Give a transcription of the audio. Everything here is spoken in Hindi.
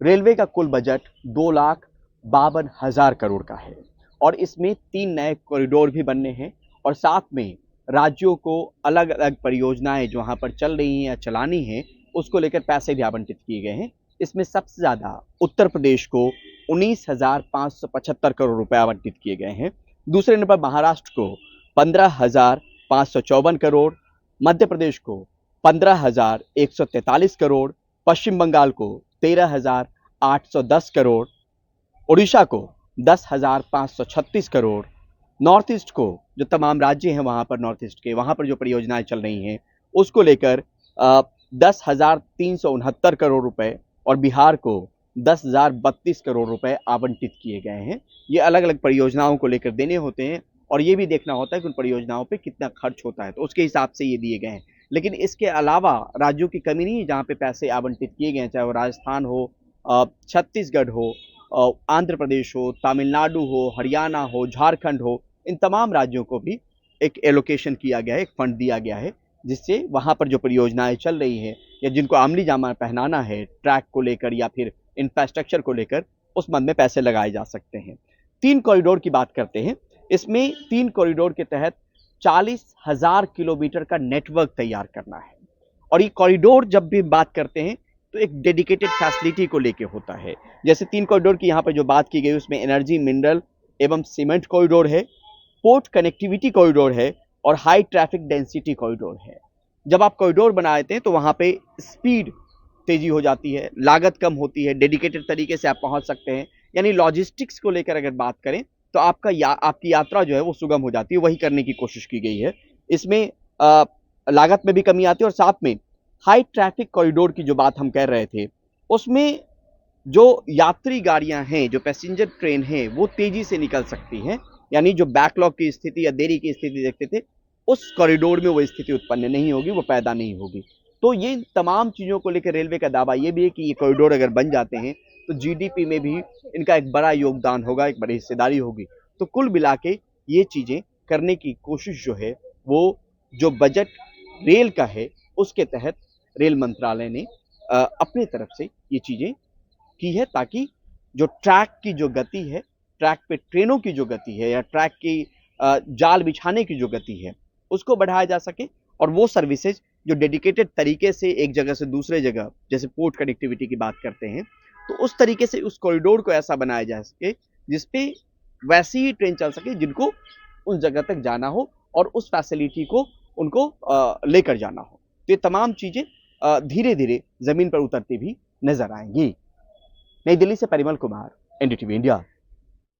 रेलवे का कुल बजट 2,52,000 करोड़ का है और इसमें 3 नए कॉरिडोर भी बनने हैं और साथ में राज्यों को अलग अलग परियोजनाएं जो वहां पर चल रही हैं या चलानी हैं उसको लेकर पैसे भी आवंटित किए गए हैं। इसमें सबसे ज्यादा उत्तर प्रदेश को 19,575 करोड़ रुपए आवंटित किए गए हैं। दूसरे नंबर महाराष्ट्र को 15,554 करोड़, मध्य प्रदेश को 15,143 करोड़, पश्चिम बंगाल को 13,810 करोड़, उड़ीसा को 10,536 करोड़, नॉर्थ ईस्ट को जो तमाम राज्य हैं वहां पर नॉर्थ ईस्ट के वहां पर जो परियोजनाएं चल रही हैं उसको लेकर 10,369 करोड़ रुपए और बिहार को 10,032 करोड़ रुपए आवंटित किए गए हैं। ये अलग अलग परियोजनाओं को लेकर देने होते हैं और ये भी देखना होता है कि उन परियोजनाओं पे कितना खर्च होता है, तो उसके हिसाब से ये दिए गए हैं। लेकिन इसके अलावा राज्यों की कमी नहीं है जहाँ पे पैसे आवंटित किए गए हैं, चाहे वो राजस्थान हो, छत्तीसगढ़ हो, आंध्र प्रदेश हो, तमिलनाडु हो, हरियाणा हो, झारखंड हो, इन तमाम राज्यों को भी एक एलोकेशन किया गया है, एक फंड दिया गया है जिससे वहां पर जो परियोजनाएं चल रही हैं या जिनको अमली जामा पहनाना है ट्रैक को लेकर या फिर इंफ्रास्ट्रक्चर को लेकर उस मद में पैसे लगाए जा सकते हैं। 3 कॉरिडोर की बात करते हैं। इसमें 3 कॉरिडोर के तहत 40,000 किलोमीटर का नेटवर्क तैयार करना है और ये कॉरिडोर जब भी बात करते हैं तो एक डेडिकेटेड फैसिलिटी को लेके होता है। जैसे 3 कॉरिडोर की यहाँ पर जो बात की गई उसमें एनर्जी, मिनरल एवं सीमेंट कॉरिडोर है, पोर्ट कनेक्टिविटी कॉरिडोर है और हाई ट्रैफिक डेंसिटी कॉरिडोर है। जब आप कॉरिडोर बनाते हैं तो वहां पे स्पीड तेजी हो जाती है, लागत कम होती है, डेडिकेटेड तरीके से आप पहुंच सकते हैं। यानी लॉजिस्टिक्स को लेकर अगर बात करें तो आपकी यात्रा जो है वो सुगम हो जाती है, वही करने की कोशिश की गई है। इसमें लागत में भी कमी आती है और साथ में हाई ट्रैफिक कॉरिडोर की जो बात हम कर रहे थे उसमें जो यात्री गाड़ियां हैं, जो पैसेंजर ट्रेन है वो तेजी से निकल सकती हैं। यानी जो बैकलॉग की स्थिति या देरी की स्थिति देखते थे उस कॉरिडोर में वो स्थिति उत्पन्न नहीं होगी, वो पैदा नहीं होगी। तो ये तमाम चीजों को लेकर रेलवे का दावा ये भी है कि ये कॉरिडोर अगर बन जाते हैं तो जीडीपी में भी इनका एक बड़ा योगदान होगा, एक बड़ी हिस्सेदारी होगी। तो कुल मिला के ये चीजें करने की कोशिश जो है वो जो बजट रेल का है उसके तहत रेल मंत्रालय ने अपनी तरफ से ये चीजें की है ताकि जो ट्रैक की जो गति है, ट्रैक पे ट्रेनों की जो गति है या ट्रैक की जाल बिछाने की जो गति है उसको बढ़ाया जा सके और वो सर्विसेज जो डेडिकेटेड तरीके से एक जगह से दूसरे जगह, जैसे पोर्ट कनेक्टिविटी की बात करते हैं, तो उस तरीके से उस कॉरिडोर को ऐसा बनाया जा सके जिसपे वैसी ही ट्रेन चल सके जिनको उस जगह तक जाना हो और उस फैसिलिटी को उनको लेकर जाना हो। तो ये तमाम चीजें धीरे धीरे जमीन पर उतरती भी नजर आएंगी। नई दिल्ली से परिमल कुमार, एनडीटीवी इंडिया।